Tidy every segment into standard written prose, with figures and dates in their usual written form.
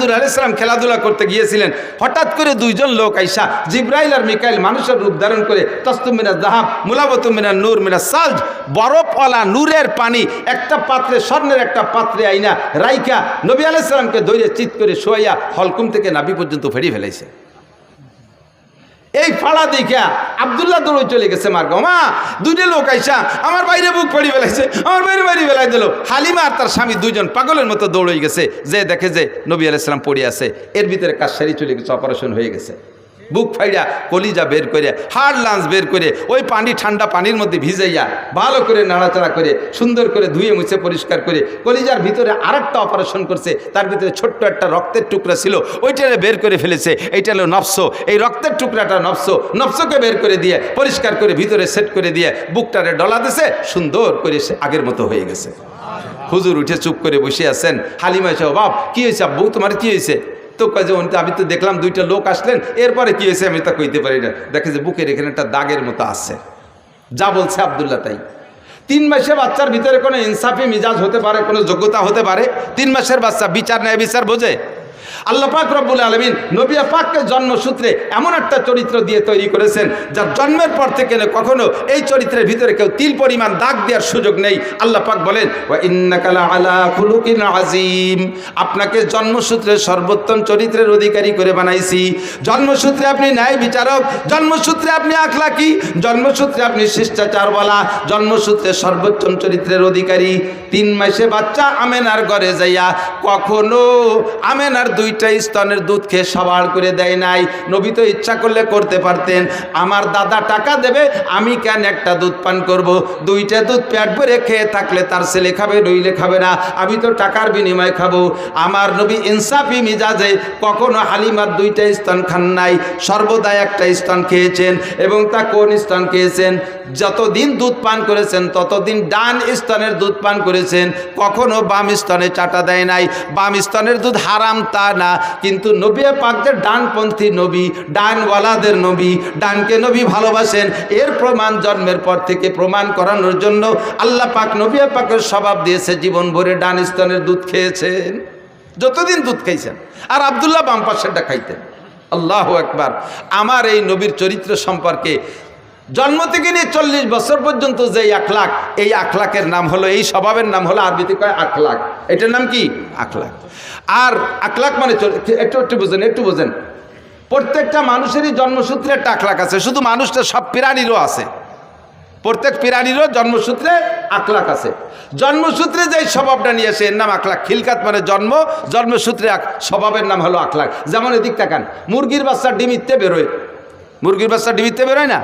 হুজুর আলাইহিস সালাম খেলাধুলা করতে গিয়েছিলেন, হঠাৎ করে দুইজন লোক আইসা জিব্রাইল আর মিকাইল মানুষের রূপ ধারণ করে তসতুম মিনাজ যাহাব মুলাবাতুম মিনান নূর মিনাস সালজ, বরফওয়ালা নূরের পানি একটা পাত্রে, স্বর্ণের একটা পাত্রে আইনা রাইকা নবী আলাইহিস সালামকে ধরে চিৎ করে শোয়াইয়া হলকুম থেকে নাভি পর্যন্ত ফেরিয়ে ফেলাইছে। এই ফাড়া দেখা আব্দুল্লাহ দৌড়ে চলে গেছে মার্গো, মা দুইটা লোক আইসা আমার বাইরে বুক পড়ি ফেলাইছে, আমার বাইরে বাইরে ফেলাই দিল। হালিমা আর তার স্বামী দুইজন পাগলের মতো দৌড়ে গেছে, যে দেখে যে নবী আলাইহিস সালাম পড়ে আছে। এর ভিতরে কাজ সারি চলে গেছে, অপারেশন হয়ে গেছে। বুক ফাইড়া কলিজা বের করে হাড় লাঞ্চ বের করে ওই পানি ঠান্ডা পানির মধ্যে ভিজাইয়া ভালো করে নাড়াচাড়া করে সুন্দর করে ধুয়ে মুছে পরিষ্কার করে কলিজার ভিতরে আরেকটা অপারেশন করছে, তার ভিতরে ছোট্ট একটা রক্তের টুকরা ছিল, ওইটারে বের করে ফেলেছে। এইটা হলো নফস, এই রক্তের টুকরাটা নফসকে বের করে দিয়ে পরিষ্কার করে ভিতরে সেট করে দিয়ে বুকটারে ডলা দিছে, সুন্দর করে সে আগের মতো হয়ে গেছে। হুজুর উঠে চুপ করে বসে আছেন। হালিমা এসে, বাপ কি হয়েছে আব্বু, তোমার কি হয়েছে? তো কয় যে আমি তো দেখলাম দুইটা লোক আসলেন, এরপরে কি হয়েছে আমি তা কইতে পারি না। দেখে যে বুকের এখানে একটা দাগের মতো আছে। যা বলছে আব্দুল্লাহ তাই। 3 মাসের বাচ্চার ভিতরে কোনো ইনসাফি মিজাজ হতে পারে, কোনো যোগ্যতা হতে পারে? 3 মাসের বাচ্চা বিচার ন্যায় বিচার বোঝে? আল্লাহ পাক রব্বুল আলামিন নবী পাককে জন্মসূত্রে এমন একটা চরিত্র দিয়ে তৈরি করেছেন, যার জন্মের পর থেকে কখনো এই চরিত্রের ভিতরে কেউ তিল পরিমাণ দাগ দেওয়ার সুযোগ নেই। আল্লাহ পাক বলেন, ওয়া ইন্নাকা লাআলা খুলুকিন আযীম, আপনাকে জন্মসূত্রে সর্বোত্তম চরিত্রের অধিকারী করে বানাইছি। জন্মসূত্রে আপনি ন্যায় বিচারক, জন্মসূত্রে আপনি আখলাকি, জন্মসূত্রে আপনি শিষ্টাচারওয়ালা, জন্মসূত্রে সর্বোত্তম চরিত্রের অধিকারী। 3 মাসে বাচ্চা আমেনার ঘরে যাইয়া কখনো আমেনার 2টা স্তনের দুধ খেয়ে সবার করে দেয় নাই। নবী তো ইচ্ছা করলে করতে পারতেন, আমার দাদা টাকা দেবে, আমি কেন একটা দুধ পান করব? 2টা দুধ পেট ভরে খেয়ে থাকলে তার ছেলে খাবে, নইলে খাবে না, আমি তো টাকার বিনিময়ে খাবো। আমার নবী ইনসাফি মিজাজে কখনো হালিমার 2টা স্তন খান নাই, সর্বদা একটা স্তন খেয়েছেন। এবং তা কোন স্তন খেয়েছেন? যতদিন দুধ পান করেছেন ততদিন ডান স্তনের দুধ পান করেছেন, কখনো বাম স্তনে চাটা দেয় নাই। বাম স্তনের দুধ হারাম তা না, কিন্তু নবী পাক যে ডানপন্থী নবী, ডানওয়ালাদের নবী, ডানকে নবী ভালোবাসেন, এর প্রমাণ জন্মের পর থেকে প্রমাণ করানোর জন্য আল্লাহ পাক নবী পাকের স্বভাব দিয়েছে জীবন ভরে ডান স্তনের দুধ খেয়েছেন, যতদিন দুধ খাইছেন। আর আব্দুল্লাহ বাম পাশেরটা খাইতেন। আল্লাহু আকবার। আমার এই নবীর চরিত্র সম্পর্কে জন্ম থেকে নিয়ে 40 বছর পর্যন্ত যে আখলাক, এই আখলাকের নাম হলো, এই স্বভাবের নাম হলো আরবিতে কয় আখলাক। এটার নাম কি? আখলাক। আর আখলাক মানে একটু বোঝেন, প্রত্যেকটা মানুষেরই জন্মসূত্রে একটা আখলাক আছে। শুধু মানুষটা, সব প্রাণীরও আছে, প্রত্যেক প্রাণীরও জন্মসূত্রে আখলাক আছে। জন্মসূত্রে যে স্বভাবটা নিয়ে আসে এর নাম আখলাক। খিলকাত মানে জন্ম, জন্মসূত্রে স্বভাবের নাম হলো আখলাক। যেমন এদিক তাকান, মুরগির বাচ্চা ডিমিতে বেরোয়, মুরগির বাচ্চা ডিমিতে বেরোয় না?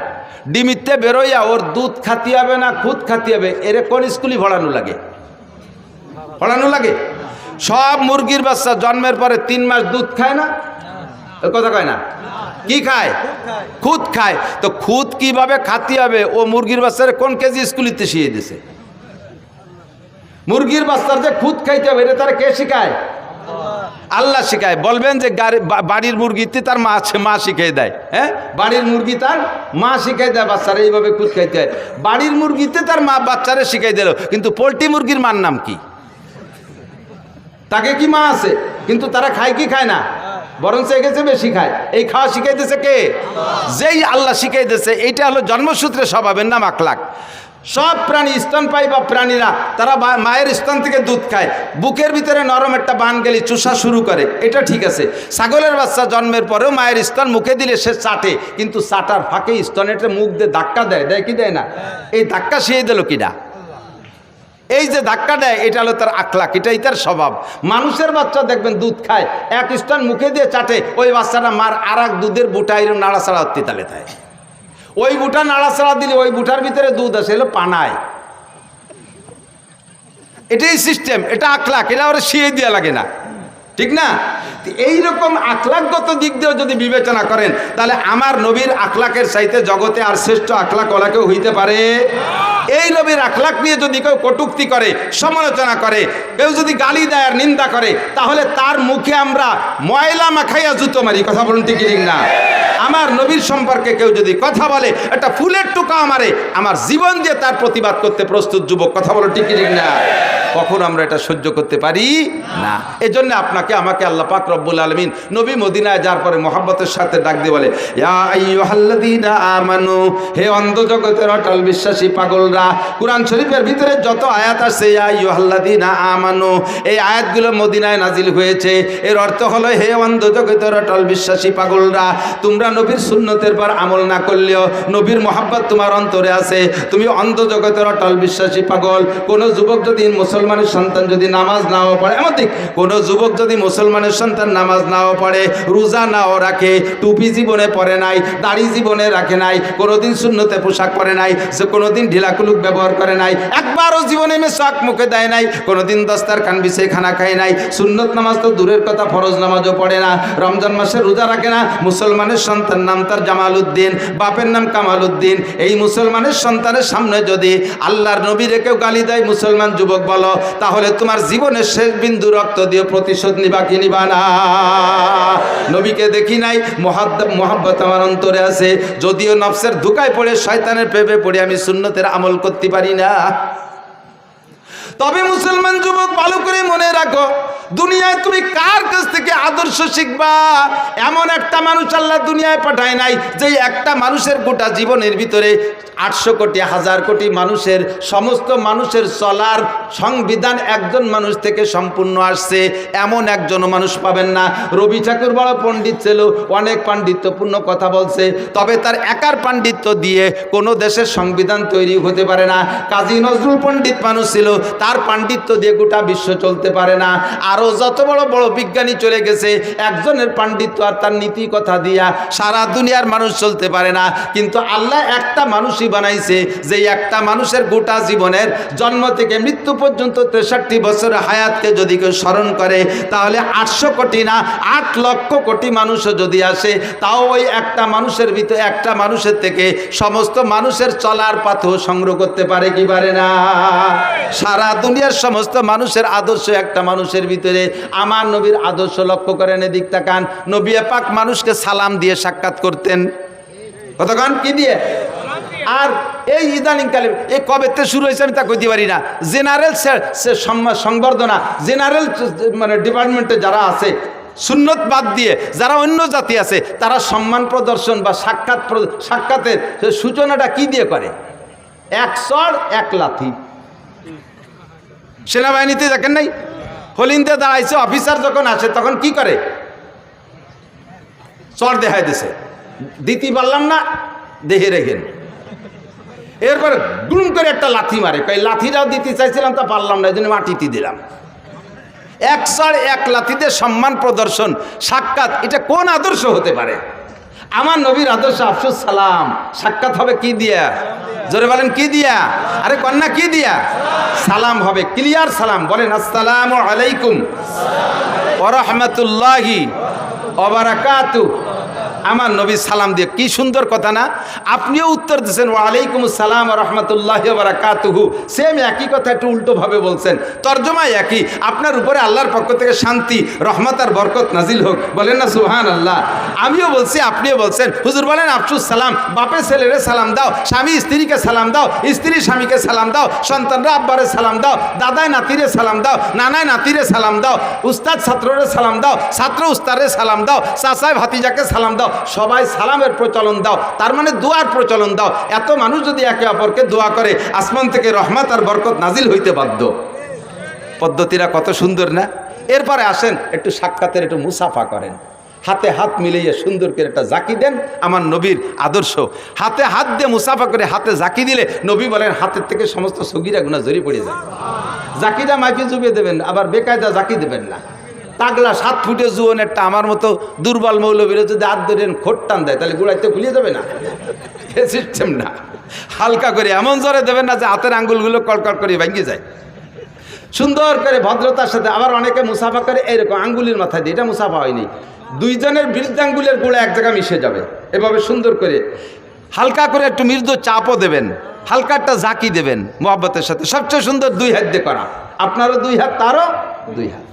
ডিমিতে বেরোইয়া ওর দুধ খাতি হবে না খুদ খাতি হবে, এর কোন স্কুলই পড়ানো লাগে? পড়ানো লাগে? সব মুরগির বাচ্চা জন্মের পরে 3 মাস দুধ খায় না? কথা কয় না? কি খায়? খুদ খায়। তো খুদ কিভাবে খাতি হবে ও মুরগির বাচ্চার কোন কেজি স্কুলিতে শিখিয়ে দিছে? মুরগির বাচ্চার যে খুদ খাইতে হবে এটা তারা কে শিখায়? আল্লাহ শিখায়। বলবেন যে বাড়ির মুরগিতে তার মা শিখিয়ে দেয়? হ্যাঁ, বাড়ির মুরগি তার মা শিখাই দেয় বাচ্চারা এইভাবে খুদ খাইতে হয়। বাড়ির মুরগিতে তার মা বাচ্চারা শিখাই দিল, কিন্তু পোলট্রি মুরগির মার নাম কি? তাকে কি মা আছে? কিন্তু তারা খায় কি খায় না? বরং এগেছে বেশি খায়। এই খাওয়া শিখাইতেছে কে? যেই আল্লাহ শিখাইতেছে। এইটা হলো জন্মসূত্রে স্বভাবের নাম আখলাক। সব প্রাণী, স্তনপায়ী বা প্রাণীরা, তারা মায়ের স্তন থেকে দুধ খায়, বুকের ভিতরে নরম একটা বান গেলি চুষা শুরু করে, এটা ঠিক আছে। ছাগলের বাচ্চা জন্মের পরেও মায়ের স্তন মুখে দিলে সে চাটে, কিন্তু চাটার ফাঁকে স্তনে মুখ দিয়ে ধাক্কা দেয়, দেয় কি দেয় না? এই ধাক্কা শিয়ে দিল কিনা? এই যে ধাক্কা দেয়, এটা হলো তার আখলাক, এটাই তার স্বভাব। মানুষের বাচ্চা দেখবেন দুধ খায়, এক স্তন মুখে দিয়ে চাটে, ওই বাচ্চাটা মার আর এক দুধের বুটা এরকম নাড়াচাড়া হতে তালে থাকে। ওই বুটা নাড়াচাড়া দিলে ওই বুটার ভিতরে দুধ আসে, এলো পানায়। এটাই সিস্টেম, এটা আখলাক, এটা ওরা শিয়ে দেওয়া লাগে না, ঠিক না? এইরকম আখলাকগত দিক দিয়েও যদি বিবেচনা করেন, তাহলে আমার নবীর আখলাকের চাইতে জগতে আর শ্রেষ্ঠ আখলাক ওলা কেউ হইতে পারে? এই নবীর আখলাক নিয়ে যদি কেউ কটূক্তি করে, সমালোচনা করে, কেউ যদি গালি দেয় আর নিন্দা করে, তাহলে তার মুখে আমরা ময়লা মাখাইয়া জুতো মারি। কথা বলুন ঠিক না? আমার নবীর সম্পর্কে কেউ যদি কথা বলে, একটা ফুলের টুকা মারে, আমার জীবন দিয়ে তার প্রতিবাদ করতে প্রস্তুত যুবক। কথা বলুন ঠিক না? কখন আমরা এটা সহ্য করতে পারি না। এজন্য আপনাকে আমাকে আল্লাহ পাক রব্বুল আলামিন নবী মদিনায় যাওয়ার পরে মহব্বতের সাথে ডাক দিয়ে বলে, ইয়া আইয়ুহাল্লাযীনা আমানু, হে অন্ধ জগতের অটল বিশ্বাসী পাগলরা। কুরআন শরীফের ভিতরে যত আয়াত আছে ইয়া আইয়ুহাল্লাযীনা আমানু, এই আয়াতগুলো মদিনায় নাজিল হয়েছে। এর অর্থ হলো, হে অন্ধ জগতের অটল বিশ্বাসী পাগলরা, তোমরা নবীর সুন্নতের পর আমল না করলেও নবীর মহব্বত তোমার অন্তরে আছে। তুমি অন্ধ জগতের অটল বিশ্বাসী পাগল। কোন যুবক যদি মুসলমানের সন্তান যদি নামাজ নাও পড়ে, এমনকি কোন যুবক যদি মুসলমানের সন্তান নামাজ নাও পড়ে, রোজা নাও রাখে, টুপি জীবনে পরে নাই, দাড়ি জীবনে রাখে নাই, কোনোদিন সুন্নতে পোশাক পরে নাই, সে কোনোদিন ঢিলাকুলুক ব্যবহার করে নাই, একবারও জীবনে মেশাক মুখে দেয় নাই, কোনোদিন দস্তারখান বিছিয়ে খানা খায় নাই, সুন্নত নামাজ তো দূরের কথা ফরজ নামাজও পড়ে না, রমজান মাসে রোজা রাখে না, মুসলমানের সন্তান নাম তার জামাল উদ্দিন, বাপের নাম কামাল উদ্দিন, এই মুসলমানের সন্তানের সামনে যদি আল্লাহর নবীরে কেউ গালি দেয়, মুসলমান যুবক বলো, তাহলে তোমার জীবনের শেষ বিন্দু রক্ত দিয়ে প্রতিশোধ নিবা কি নিবা না? নবীকে দেখি নাই, মহব্বত আমার অন্তরে আছে, যদিও নফসের ধোঁকায় পড়ে শয়তানের প্রেমে পড়ে আমি সুন্নতের আমল করতে পারি না। তবে মুসলমান যুবক ভালো করে মনে রাখো, দুনিয়ায় তুমি কার কাছ থেকে আদর্শ শিখবা? এমন একটা মানুষ আল্লাহ দুনিয়ায় পাঠায় নাই যে একটা মানুষের গোটা জীবনের ভিতরে 800 কোটি 1000 কোটি মানুষের সমস্ত মানুষের চলার সংবিধান একজন মানুষ থেকে সম্পূর্ণ আসছে, এমন একজন মানুষ পাবেন না। রবি ঠাকুর বড় পণ্ডিত ছিল, অনেক পাণ্ডিত্যপূর্ণ কথা বলছে, তবে তার একার পাণ্ডিত্য দিয়ে কোনো দেশের সংবিধান তৈরি হতে পারে না। কাজী নজরুল পণ্ডিত মানুষ ছিল, তার পাণ্ডিত্য দিয়ে গোটা বিশ্ব চলতে পারে না। আরও যত বড় বড় বিজ্ঞানী চলে গেছে, একজনের পাণ্ডিত্য আর তার নীতি কথা দিয়া সারা দুনিয়ার মানুষ চলতে পারে না। কিন্তু আল্লাহ একটা মানুষই বানাইছে, যে একটা মানুষের গোটা জীবনের জন্ম থেকে মৃত্যু পর্যন্ত 63 বছরের হায়াতকে যদি কেউ স্মরণ করে, তাহলে 800 কোটি না 8 লক্ষ কোটি মানুষও যদি আসে, তাও ওই একটা মানুষের ভিতরে, একটা মানুষের থেকে সমস্ত মানুষের চলার পাথও সংগ্রহ করতে পারে কি পারে না? সারা দুনিয়ার সমস্ত মানুষের আদর্শ একটা মানুষের ভিতরে। আমার নবীর আদর্শ লক্ষ্য করেন, এদিক তাকান। নবী পাক মানুষকে সালাম দিয়ে সাক্ষাৎ করতেন। কতক্ষণ কি দিয়ে? আর এই ইদানিংকালে এই কবেতে শুরু হয়েছে আমি তা কইতে পারি না। জেনারেল সংবর্ধনা, জেনারেল মানে ডিপার্টমেন্টে যারা আছে, সুন্নত বাদ দিয়ে যারা অন্য জাতি আছে, তারা সম্মান প্রদর্শন বা সাক্ষাতের সূচনাটা কি দিয়ে করে? 1 চড় 1 লাথি। সেনাবাহিনীতে দেখেন নাই, হলিন্দে দাঁড়াইছে, অফিসার যখন আসে তখন কি করে? চড় দেখাই দিছে, দিতে পারলাম না, দেখে রেখেন। এরপরে গুম করে একটা লাথি মারে, কই লাথিটাও দিতে চাইছিলাম তা পারলাম না, এই জন্য মাটিতে দিলাম। 1 চড় 1 লাথিতে সম্মান প্রদর্শন, সাক্ষাৎ, এটা কোন আদর্শ হতে পারে? আমার নবীর আদর্শ আফসুস সালাম। সাক্ষাৎ হবে কি দিয়া? জোরে বলেন কি দিয়া? আরে কন্যা কি দিয়া? সালাম হবে, ক্লিয়ার সালাম। বলেন আসসালামু আলাইকুম ওয়া রাহমাতুল্লাহি ওয়া বারাকাতুহু। আমার নবী সালাম দিয়ে, কি সুন্দর কথা না? আপনিও উত্তর দিচ্ছেন ওয়ালাইকুম আসসালাম ওয়া রাহমাতুল্লাহি ওয়া বারাকাতুহু। সেম একই কথা, একটু উল্টোভাবে বলছেন, তর্জমা একই। আপনার উপরে আল্লাহর পক্ষ থেকে শান্তি, রহমত আর বরকত নাজিল হোক। বলেন না সুবহানাল্লাহ? আমিও বলছি, আপনিও বলছেন। হুজুর বলেন আফসুস সালাম, বাপে ছেলেরে সালাম দাও, স্বামী স্ত্রীকে সালাম দাও, স্ত্রী স্বামীকে সালাম দাও, সন্তানরা আব্বারে সালাম দাও, দাদায় নাতিরে সালাম দাও, নানায় নাতিরে সালাম দাও, উস্তাদ ছাত্ররে সালাম দাও, ছাত্র উস্তাদরে সালাম দাও, চাচায় ভাতিজাকে সালাম দাও, সবাই সালামের প্রচলন দাও, তার মানে দোয়ার প্রচলন দাও। এত মানুষ যদি একে অপরকে দোয়া করে, আসমান থেকে রহমত আর বরকত নাজিল হইতে বাধ্য। পদ্ধতিরা কত সুন্দর না? এরপরে আসেন একটু সাক্ষাতের একটু মুসাফা করেন, হাতে হাত মিলিয়ে সুন্দর করে একটা জাকি দেন। আমার নবীর আদর্শ, হাতে হাত দিয়ে মুসাফা করে হাতে জাকি দিলে নবী বলেন হাতের থেকে সমস্ত সগীরা গুনাহ ঝরে পড়ে যায়। জাকিটা মাইকে জুবিয়ে দেবেন, আবার বেকায়দা জাকি দেবেন না। তাগলা 7 ফুটে জুয়ন একটা আমার মতো দুর্বল মৌলবীরা যদি হাত ধরেন খোট টান দেয়, তাহলে গুড়াইতে খুলিয়ে যাবে না। এ সিস্টেম না, হালকা করে এমন জোরে দেবেন না যে হাতের আঙ্গুলগুলো কড়কড় করে ভেঙে যায়। সুন্দর করে ভদ্রতার সাথে। আবার অনেকে মুসাফা করে এইরকম আঙ্গুলির মাথায় দিয়ে, এটা মুসাফা হয়নি। 2 জনের বৃদ্ধাঙ্গুলের গোড়া এক জায়গায় মিশে যাবে, এভাবে সুন্দর করে হালকা করে একটু মৃদু চাপও দেবেন, হালকা একটা জাকি দেবেন মোহাব্বতের সাথে। সবচেয়ে সুন্দর 2 হাত দিয়ে করা, আপনারও 2 হাত, তারও 2 হাত।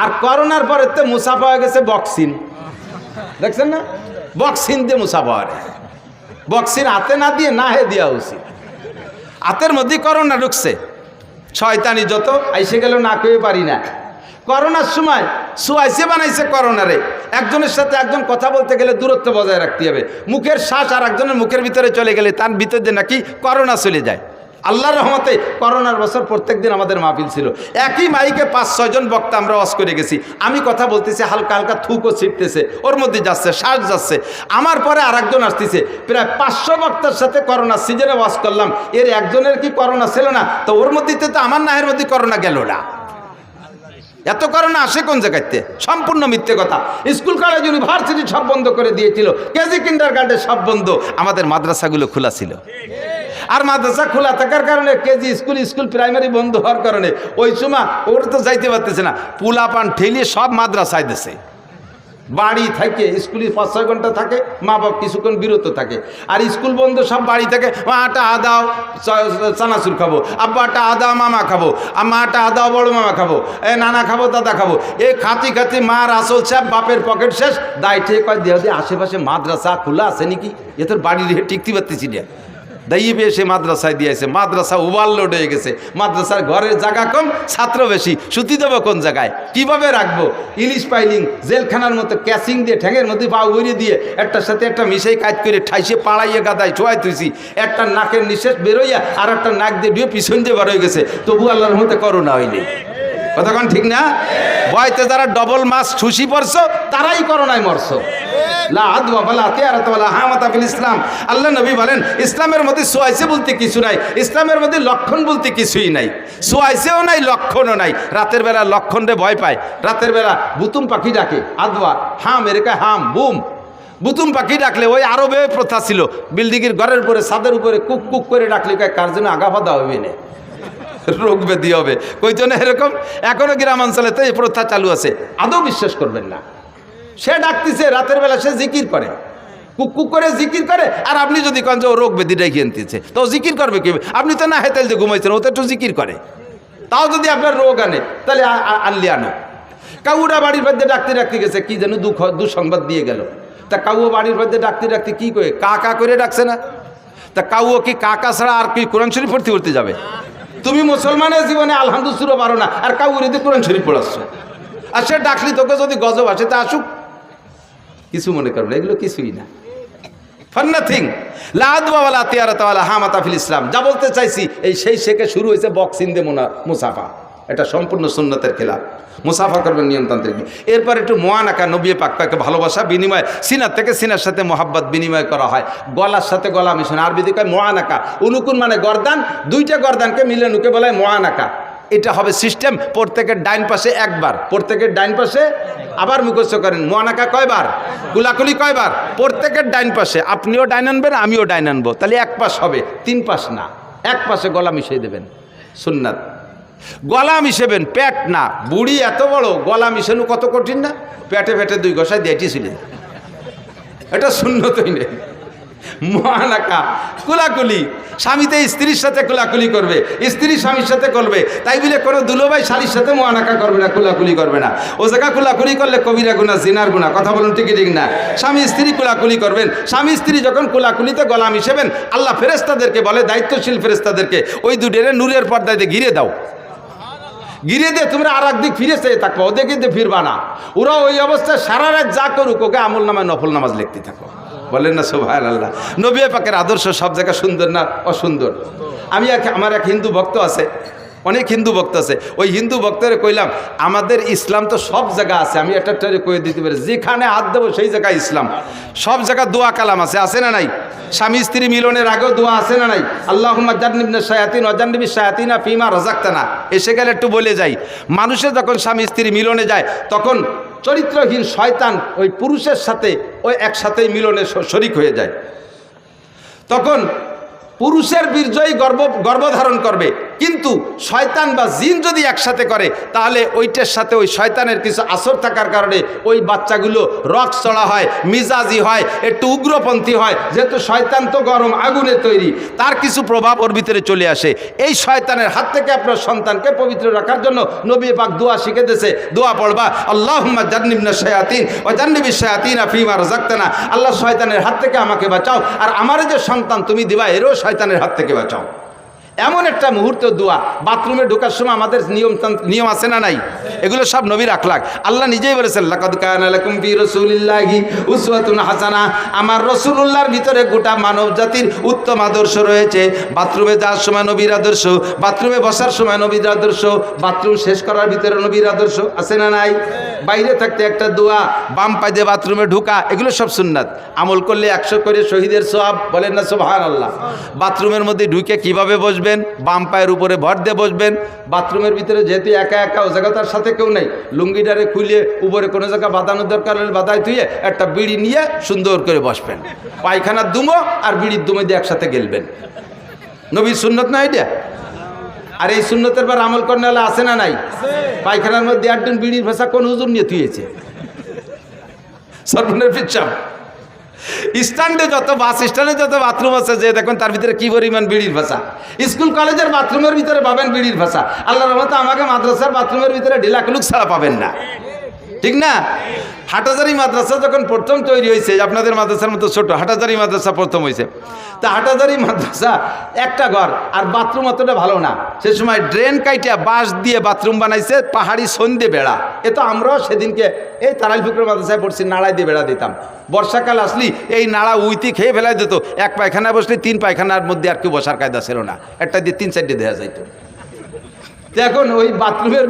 আর করোনার পরে তো মুসাফা হয়ে গেছে বক্সিন, দেখছেন না? বক্সিন দিয়ে মুসাফা হয়। বক্সিন হাতে না দিয়ে না হে দেওয়া উচিত। হাতের মধ্যে করোনা ঢুকছে, শয়তানি যত আইসে গেল না কয়ে পারি না। করোনার সময় সুয়াইসে বানাইছে করোনারে, একজনের সাথে একজন কথা বলতে গেলে দূরত্ব বজায় রাখতে হবে। মুখের শ্বাস আর একজনের মুখের ভিতরে চলে গেলে তার ভিতর দিয়ে নাকি করোনা চলে যায়। আল্লাহর রহমতে করোনার বছর প্রত্যেক দিন আমাদের মাহফিল ছিল, একই মাইকে 5-6 জন বক্তা আমরা ওয়াজ করে গেছি। আমি কথা বলতেছি, হালকা হালকা থুকও ছিটতেছে, ওর মধ্যে যাচ্ছে, শ্বাস যাচ্ছে। আমার পরে আর একজন আসতেছে, প্রায় 500 বক্তার সাথে করোনা সিজনে ওয়াজ করলাম, এর একজনের কি করোনা ছিল না? তো ওর মধ্যে তো আমার নাহের মধ্যে করোনা গেল না। এত করোনা আসে কোন জায়গাতে? সম্পূর্ণ মিথ্যে কথা। স্কুল কলেজ ইউনিভার্সিটি সব বন্ধ করে দিয়েছিল, কেজি কিন্ডারগার্টেন সব বন্ধ, আমাদের মাদ্রাসাগুলো খোলা ছিল। আর মাদ্রাসা খোলা থাকার কারণে কেজি স্কুল প্রাইমারি বন্ধ হওয়ার কারণে ওই সময় ওরা তো যাইতে পারতেছে না, পোলাপান ঠেলিয়ে সব মাদ্রাসায় দিয়েছে। বাড়ি থাকে স্কুলে 5-6 ঘন্টা থাকে, মা বাপ কিছুক্ষণ বিরত থাকে। আর স্কুল বন্ধ, সব বাড়ি থেকে, মা আটা আদাও চানাচুর খাবো, আব্বা আটা আদাও মামা খাবো, আম্মা আটা আদাও বড় মামা খাবো, এ নানা খাবো দাদা খাবো, এই খাতি খাতি মার আসল সাহেব, বাপের পকেট শেষ। দায় ঠিক কয় দেহ দিয়ে আশেপাশে মাদ্রাসা খোলা আছে নাকি, এ তোর বাড়ি রেখে টিকতে পারতেছি না। দাইয়ে পেয়ে সে মাদ্রাসায় দিয়েছে, মাদ্রাসা ওভারলোড হয়ে গেছে, মাদ্রাসার ঘরের জায়গা কম, ছাত্র বেশি, সুতি দেবো কোন জায়গায়, কিভাবে রাখবো? ইলিশ পাইলিং জেলখানার মতো ক্যাসিং দিয়ে ঠ্যাঙের মধ্যে পা উড়িয়ে দিয়ে একটার সাথে একটা মিশাই কাজ করে ঠাইসে পাড়াইয়ে গাদায় ছোঁয়াই তুইছি, একটা নাকের নিঃশ্বাস বেরোইয়া আর একটা নাক দিয়ে দিয়ে পিছন দিয়ে বার হয়ে গেছে, তবু আল্লাহর মধ্যে করোনা হয়নি। কতক্ষণ ঠিক না? ভয়তে যারা ডবল মাছ ছুসি পড়ছো তারাই করোনায় মরছো। ইসলাম আল্লাহ নবী বলেন, ইসলামের মধ্যে সোয়াইসে বলতে কিছু নাই, ইসলামের মধ্যে লক্ষণ বলতে কিছুই নাই, সোয়াইসেও নাই, লক্ষণও নাই। রাতের বেলা লক্ষণ রে ভয় পায়, রাতের বেলা বুতুম পাখি ডাকে, আদওয়া হাম এরকায় হাম বুম, বুতুম পাখি ডাকলে ওই আরবে প্রথা ছিল, বিল্ডিংয়ের ঘরের উপরে ছাদের উপরে কুক কুক করে ডাকলে কার জন্য আগা ফাদা হবে না, রোগ ব্যাধি হবে, কইতো না এরকম। এখনো গ্রামাঞ্চলে তো এই প্রথা চালু আছে, আদৌ বিশ্বাস করবেন না। সে ডাকতেছে রাতের বেলা, সে জিকির করে, কুক কুক করে জিকির করে। আর আপনি যদি কন যে ও রোগ ব্যাধি ডেকে আনতেছে, তো জিকির করবে কি? আপনি তো না হেতেল যে ঘুমাইছেন, ও তো একটু জিকির করে। তাও যদি আপনার রোগ আনে তাহলে আনলি আনো। কাউরা বাড়ির মধ্যে ডাকতে ডাকতে গেছে, কি যেন দুঃসংবাদ দিয়ে গেল। তা কাউও বাড়ির মধ্যে ডাকতে ডাকতে কি করে কা কা করে ডাকছে না? তা কাউও কি কাকা ছাড়া আর কি কোরআন শরীফ পড়তে পড়তে যাবে? তুমি মুসলমানের জীবনে আলহামদুলিল্লাহ পারো না, আর কাউরে দিয়ে কোরআন শরীফ পড়াচ্ছ। আর সে ডাকলি তোকে যদি গজব আসে তা আসুক, কিছু মনে করবে, এগুলো কিছুই না। ইসলাম যা বলতে চাইছি, এই সেই শেখে শুরু হয়েছে বক্সিং দে মুসাফা, এটা সম্পূর্ণ সুন্নতের খেলা। মুসাফা করবেন নিয়মতান্ত্রিক। এরপর একটু মোয়ানাকা, নবী পাক পাকে ভালোবাসা বিনিময়, সিনার থেকে সিনার সাথে মোহাব্বত বিনিময় করা হয়, গলার সাথে গলা মিশন, আরবিতে কয় মোয়ানাকা। উনুকুন মানে গর্দান, দুইটা গর্দানকে মিলে নুকে বলা হয় মোয়ানাকা। এটা হবে সিস্টেম, প্রত্যেকের ডাইন পাশে একবার, প্রত্যেকের ডাইন পাশে আবার মুখস্থ করেন। মোয়ানাকা কয়বার? কুলাকুলি কয়বার? প্রত্যেকের ডাইন পাশে, আপনিও ডাইন আনবেন, আমিও ডাইন আনবো, তাহলে এক পাশ হবে, 3 পাশ না, এক পাশে গলা মিশিয়ে দেবেন, সুন্নাত। গলা মিশেবেন, পেট না। বুড়ি এত বড়, গলা মিশানো কত কঠিন না? পেটে পেটে 2 ঘষায় দিয়েছিল, এটা সুন্নতই নেই। মহানাকা কুলাকুলি, স্বামীতে স্ত্রীর সাথে কুলাকুলি করবে, স্ত্রী স্বামীর সাথে করবে, তাই বলে কোনো দুলোভাই শালীর সাথে মহানাকা করবে না, কুলাকুলি করবে না। ও জায়গা কুলাকুলি করলে কবিরা গুনাহ, জিনার গুনাহ। কথা বলুন ঠিক ঠিক না? স্বামী স্ত্রী কুলাকুলি করবেন, স্বামী স্ত্রী যখন কুলাকুলিতে গলা মিশেবেন, আল্লাহ ফেরেশতাদেরকে বলে, দায়িত্বশীল ফেরেশতাদেরকে, ওই দুটেরে নূরের পর্দায় ঘিরে দাও, গিরে দিয়ে তোমরা আর একদিক ফিরে চেয়ে থাকবো, ওদেরকে দিয়ে ফিরবা না। ওরা ওই অবস্থায় সারা রাত যা করুক, ওকে আমল নামায় নফল নামাজ লিখতে থাকো। বলেন না সুবহানাল্লাহ? নবী পাকের আদর্শ সব জায়গায় সুন্দর না অসুন্দর? আমার এক হিন্দু ভক্ত আছে, অনেক হিন্দু ভক্ত আছে, ওই হিন্দু ভক্তরে কইলাম, আমাদের ইসলাম তো সব জায়গা আছে, আমি একটা কয়ে দিতে পারি, যেখানে হাত দেবো সেই জায়গায় ইসলাম। সব জায়গায় দোয়া কালাম আছে না নাই? স্বামী স্ত্রী মিলনের আগেও দোয়া আছে না নাই? আল্লাহুম্মা জান্নিবনা শায়াতিন ওয়া জান্নিবিশ শায়াতিনা ফিমা রাযাকতানা। এসে গেলে একটু বলে যাই, মানুষের যখন স্বামী স্ত্রী মিলনে যায়, তখন চরিত্রহীন শয়তান ওই পুরুষের সাথে ওই একসাথেই মিলনে শরিক হয়ে যায়। তখন পুরুষের বীর্যই গর্ভধারণ করবে, কিন্তু শয়তান বা জিন যদি একসাথে করে, তাহলে ওইটার সাথে ওই শয়তানের কিছু আসর থাকার কারণে ওই বাচ্চাগুলো রক চড়া হয়, মিজাজি হয়, একটু উগ্রপন্থী হয়। যেহেতু শয়তান তো গরম আগুনে তৈরি, তার কিছু প্রভাব ওর ভিতরে চলে আসে। এই শয়তানের হাত থেকে আপনার সন্তানকে পবিত্র রাখার জন্য নবী পাক দোয়া শিখে দিয়েছে। দোয়া পড়বা, আল্লাহুম্মা জান্নিবনা শায়াতিন ওয়া জান্নিবিশ শায়াতিনা ফিমা রাযাকতানা। আল্লাহ শয়তানের হাত থেকে আমাকে বাঁচাও, আর আমার যে সন্তান তুমি দিবা এরও শয়তানের হাত থেকে বাঁচাও। এমন একটা মুহূর্ত দোয়া, বাথরুমে ঢোকার সময় আমাদের নিয়ম আছে না নাই? এগুলো সব নবীর আখলাক। আল্লাহ নিজেই বলেছেন, লাকাদ কানা লাকুম ফি রাসূলিল্লাহি উসওয়াতুন হাসানাহ, আমার রাসূলুল্লাহর ভিতরে গোটা মানব জাতির উত্তম আদর্শ রয়েছে। বাথরুমে যাওয়ার সময় নবীর আদর্শ, বাথরুমে বসার সময় নবীর আদর্শ, বাথরুম শেষ করার ভিতরে নবীর আদর্শ আছে না নাই? বাইরে থাকতে একটা দোয়া, বাম পায়ে দিয়ে বাথরুমে ঢোকা, এগুলো সব সুন্নাত। আমল করলে 100 করে শহীদের সওয়াব, বলেন না সুবহানাল্লাহ। বাথরুমের মধ্যে ঢুকে কিভাবে বসবেন? বাম পায়ের উপরে ভর দিয়ে বসবেন। বাথরুমের ভিতরে যেহেতু একা একা, ও জায়গা তার সাথে কেউ নেই, লুঙ্গিটারে খুলে উপরে কোনো জায়গা বাঁধানোর দরকার হলে বাঁধায় ধুয়ে একটা বিড়ি নিয়ে সুন্দর করে বসবেন। পায়খানার দুমো আর বিড়ির দুমো দিয়ে একসাথে গেলবেন। নবীর সুন্নত না এটা? আর এই সুন্নতের পর আমল করতে হলে আছে না নাই? পায়খানার মধ্যে একজন বিড়ির ভাষা কোন হুজুর নিয়ে থুয়েছে? সর্বনের পিছাম স্ট্যান্ডে যত, বাস স্ট্যান্ডে যত বাথরুম আছে, যে দেখুন তার ভিতরে কি পরিমাণ বিড়ির ভাষা। স্কুল কলেজের বাথরুমের ভিতরে পাবেন বিড়ির ভাষা। আল্লাহর রহমতে আমাকে মাদ্রাসার বাথরুমের ভিতরে ঢিলাকুলুক ছাড়া পাবেন না, ঠিক না? হাটহাজারী মাদ্রাসা যখন প্রথম তৈরি হয়েছে, আপনাদের মাদ্রাসার মতো ছোট হাটহাজারী মাদ্রাসা প্রথম হয়েছে, তা হাটহাজারী মাদ্রাসা একটা ঘর, আর বাথরুম অতটা ভালো না। সে সময় ড্রেন কাইটা বাঁশ দিয়ে বাথরুম বানাইছে, পাহাড়ি সন্ধে বেড়া। এ তো আমরাও সেদিনকে এই তারাইল ফুকর মাদ্রাসায় পড়ছি, নাড়াই দিয়ে বেড়া দিতাম। বর্ষাকাল আসলি এই নাড়া উইতি খেয়ে ফেলাই দিত। এক পায়খানায় বসলে 3 পায়খানার মধ্যে আর কেউ বসার কায়দা ছিল না, একটা দিয়ে 3-4টে দেওয়া যাইত। এখন ওই বাথরুমের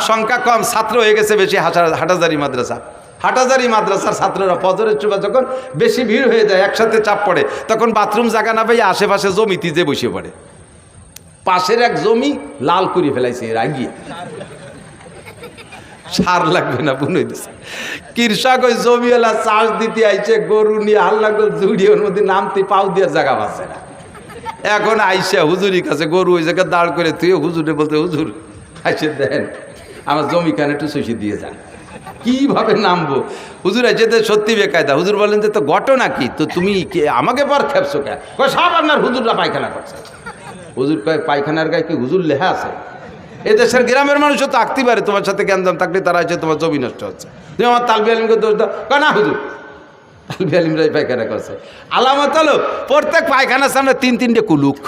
সংখ্যা কম, ছাত্র হয়ে গেছে বেশি। হাটহাজারী মাদ্রাসা, হাটহাজারী মাদ্রাসার ছাত্ররা ফজরের সময় যখন বেশি ভিড় হয়ে যায়, একসাথে চাপ পড়ে, তখন বাথরুম জায়গা না পাই আশেপাশে জমিতে যে বসে পড়ে। পাশের এক জমি লাল করে ফেলাইছে রাগিয়ে, সার লাগবে না বুনে দিছে। কৃষক ওই জমিওয়ালা চাষ দিতে আইছে, গরু নিয়ে হাল্লা করে জুড়িয়ে ওর মধ্যে নামতে পাও দিয়ে জায়গা পাচ্ছে না। এখন আইসা হুজুরির কাছে গরু ওই জায়গায় দাঁড় করে তুই হুজুরে বলতে, হুজুর আইসে দেন আমার জমি কানে একটু শশী দিয়ে যান। কিভাবে নামবো? হুজুর আইসে তো সত্যি বেকায়দা। হুজুর বলেন যে তো ঘটনা কি, তো তুমি আমাকে পর খেপছো কে? সব আপনার হুজুররা পায়খানা করছে। হুজুর কয় পায়খানার গায়ে কি হুজুর লেখা আছে? এদেশের গ্রামের মানুষও তো আঁকতে পারে, তোমার সাথে জ্ঞানদাম থাকলে তারা আছে তোমার জমি নষ্ট হচ্ছে, তুমি আমার তালবি আলিমকে দোষ দাও। না হুজুর, তালবি আলিমরাই পায়খানা করছে। আলামত হলো প্রত্যেক পায়খানার সামনে 3-3টে কুলুক।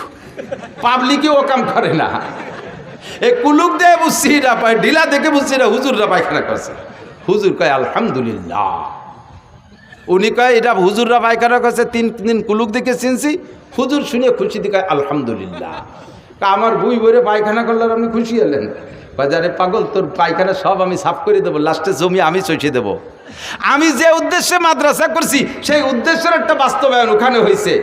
পাবলিকে ও কাম করে না, এই কুলুক দিয়ে বুঝছি না, ঢিলা দেখে বুঝছি না হুজুররা পায়খানা করছে। হুজুর কয় আলহামদুলিল্লাহ। উনি কয় এটা হুজুররা পায়খানা করছে, 3 দিন কুলুক দেখে চিনছি। হুজুর শুনে খুশি দিকে আলহামদুলিল্লাহ। আমার বুই ভরে পায়খানা করলে আপনি খুশি হলেন? বাজারে পাগল, তোর পায়খানা সব আমি সাফ করে দেবো, লাস্টে জমি আমি চষে দেবো। আমি যে উদ্দেশ্যে মাদ্রাসা করছি সেই উদ্দেশ্যের একটা বাস্তবায়ন ওখানে হয়েছে।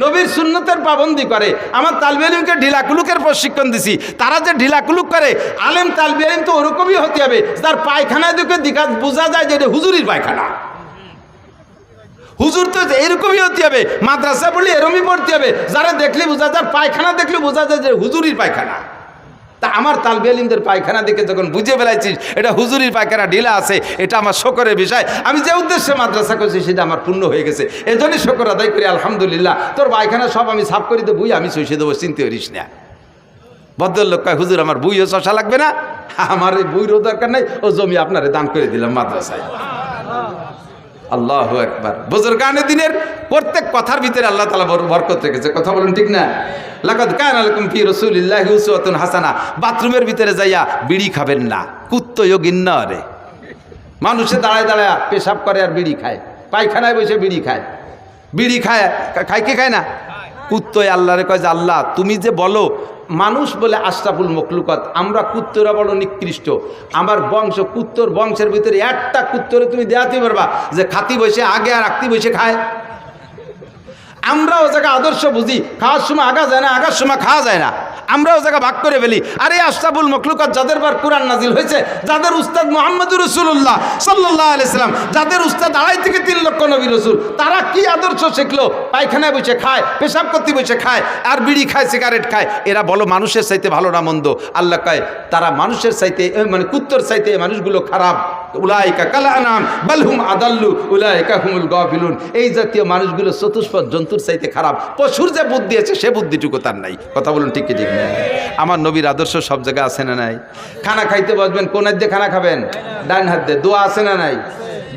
নবীর সুন্নতের পাবন্দি করে। আমার তালবি আলিমকে ঢিলাকুলুকের প্রশিক্ষণ দিছি, তারা যে ঢিলাকুলুক করে, আলেম তালবি আলিম তো ওরকমই হতে হবে, যার পায়খানা দিকে দিঘা বোঝা যায় যে এটা হুজুরির পায়খানা। হুজুর তো এরকমই হতে হবে, মাদ্রাসা বললে এরকমই পড়তে হবে, যারা দেখলে বোঝা যায়, পায়খানা দেখলে বোঝা যায় যে হুজুরির পায়খানা। তা আমার তালবি আলিমদের পায়খানা দেখে যখন বুঝে ফেলাইছিস এটা হুজুরির পায়খানা ঢিলা আছে, এটা আমার শকরের বিষয়। আমি যে উদ্দেশ্যে মাদ্রাসা করছি সেটা আমার পূর্ণ হয়ে গেছে, এজন্যই শকর আদায় করি আলহামদুলিল্লাহ। তোর পায়খানা সব আমি সাফ করে দেবো, আমি চষে দেবো, চিনতে পারিস না। ভদ্রলোক কয় হুজুর আমার বইও চষা লাগবে না, আমার এই বইরও দরকার নাই, ও জমি আপনারে দান করে দিলাম মাদ্রাসায়। আল্লাহু আকবার। বুজুরগানে দিনের প্রত্যেক কথার ভিতরে আল্লাহ তাআলা বরকত রেখেছে, কথা বলেন ঠিক না? লাকাদ কানা লাকুম ফি রাসূলিল্লাহি উসওয়াতুন হাসানা। বাথরুমের ভিতরে যাইয়া বিড়ি খাবেন না, কুত্তয়ও গিন্না রে। মানুষে দাঁড়ায় দাঁড়ায় পেশাব করে আর বিড়ি খায়, পায়খানায় বসে বিড়ি খায়। বিড়ি খায়, খায় কি খায় না? কুত্তয় আল্লাহরে কয় যে আল্লাহ তুমি যে বলো মানুষ বলে আশরাফুল মখলুকাত, আমরা কুত্তরা বড় নিকৃষ্ট, আমার বংশ কুত্তর বংশের ভিতরে একটা কুত্তরে তুমি দেখাতে পারবা যে খাতি বসে আগে আর আঁকতি বসে খায়? আমরা ও জায়গা আদর্শ বুঝি, খাওয়ার সময় আগা যায় না, আগার সময় খাওয়া যায় না, আমরা ও জায়গা ভাগ করে ফেলি। আরে আশরাফুল মখলুকাত যাদের পর কোরআন নাজিল হয়েছে, যাদের উস্তাদ মুহাম্মদুর রাসূলুল্লাহ সাল্লাল্লাহু আলাইহি সাল্লাম, যাদের উস্তাদ 2.5 থেকে 3 লক্ষ নবী রাসূল, তারা কি আদর্শ শিখলো? পায়খানায় বসে খায়, পেশাব করতে বসে খায়, আর বিড়ি খায়, সিগারেট খায়। এরা বলো মানুষের চাইতে ভালো না মন্দ? আল্লাহ কয় তারা মানুষের চাইতে, মানে কুত্তর চাইতে মানুষগুলো খারাপ। উলাইকা কাল আনাম বাল হুম আদাল্লু উলাইকা হুমুল গাফিলুন। এই জাতীয় মানুষগুলো চতুষ্পদ জন্তুর চাইতে খারাপ। পশুর যে বুদ্ধি আছে সে বুদ্ধিটুকু তার নাই। কথা বলুন ঠিক কি ঠিক না? আমার নবীর আদর্শ সব জায়গায় আছে না নাই? খানা খাইতে বসবেন, কোন দিয়ে খানা খাবেন? ডান হাত দিয়ে। দোয়া আছে না নাই?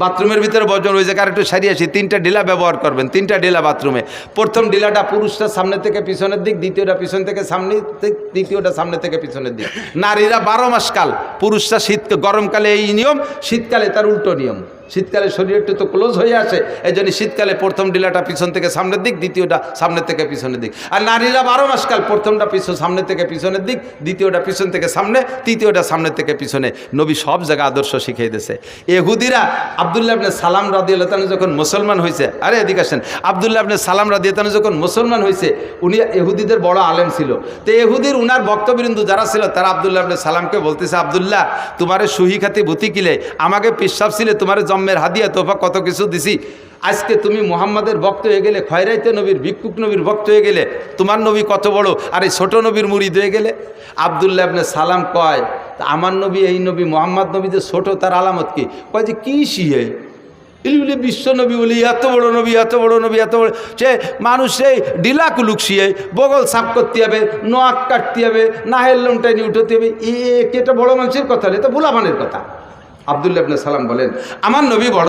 বাথরুমের ভিতরে বজন ওই জায়গায় একটু সারিয়ে আসি, 3টা ডিলা ব্যবহার করবেন, 3টা ডিলা বাথরুমে। প্রথম ডিলাটা পুরুষটা সামনে থেকে পিছনের দিক, দ্বিতীয়টা পিছন থেকে সামনে দিক, তৃতীয়টা সামনে থেকে পিছনের দিক। নারীরা 12 মাস কাল, পুরুষরা গরমকালে এই নিয়ম, শীতকালে তার উল্টো নিয়ম। শীতকালে শরীর একটু তো ক্লোজ হয়ে আসে, এই জন্য শীতকালে প্রথম ডিলাটা পিছন থেকে সামনের দিক, দ্বিতীয়টা সামনে থেকে পিছনের দিক। আর নারীরা 12 মাস কাল, প্রথমটা সামনে থেকে পিছনের দিক, দ্বিতীয়টা পিছন থেকে সামনে, তৃতীয়টা সামনে থেকে পিছনে। নবী সব জায়গায় আদর্শ শিখিয়ে দিয়েছে। ইহুদিরা আব্দুল্লাহ ইবনে সালাম রাদিয়াল্লাহু তাআলা যখন মুসলমান হয়েছে, আরে এদিকে আসেন, আব্দুল্লাহ ইবনে সালাম রাদিয়াল্লাহু তাআলা যখন মুসলমান হয়েছে, উনি ইহুদিদের বড় আলেম ছিল। তো ইহুদির উনার বক্তবৃন্দ যারা ছিল তারা আব্দুল্লাহ ইবনে সালামকে বলতেছে, আব্দুল্লাহ তোমারে সুহি খাতি ভূতি কিলে, আমাকে পিসাব ছিলে, তোমারে জন্মের হাদিয়া তোফা কত কিছু দিছি, আজকে তুমি মুহাম্মাদের ভক্ত হয়ে গেলে, খয়রাইতে নবীর ভিক্ষুক নবীর ভক্ত হয়ে গেলে, তোমার নবী কত বড়, আর এই ছোট নবীর মুরিদ হয়ে গেলে। আব্দুল্লাহ ইবনে সালাম কয়, আমার নবী, এই নবী মুহাম্মদ নবী যে ছোট, তার আলামত কি? কয় যে কি শিয়ে বলে বিশ্ব নবী বলি, এত বড় নবী, এত বড় নবী, এত বড়, সে মানুষ সেই ডিলা কুলুক শিয়ে বগল সাফ করতে হবে, নোয়াক কাটতে হবে, নাহের লোনটাই নিয়ে উঠতে হবে, এটা বড় মানুষের কথা, এটা ভোলা মানের কথা। আব্দুল্লাহ ইবনে সালাম বলেন, আমার নবী বড়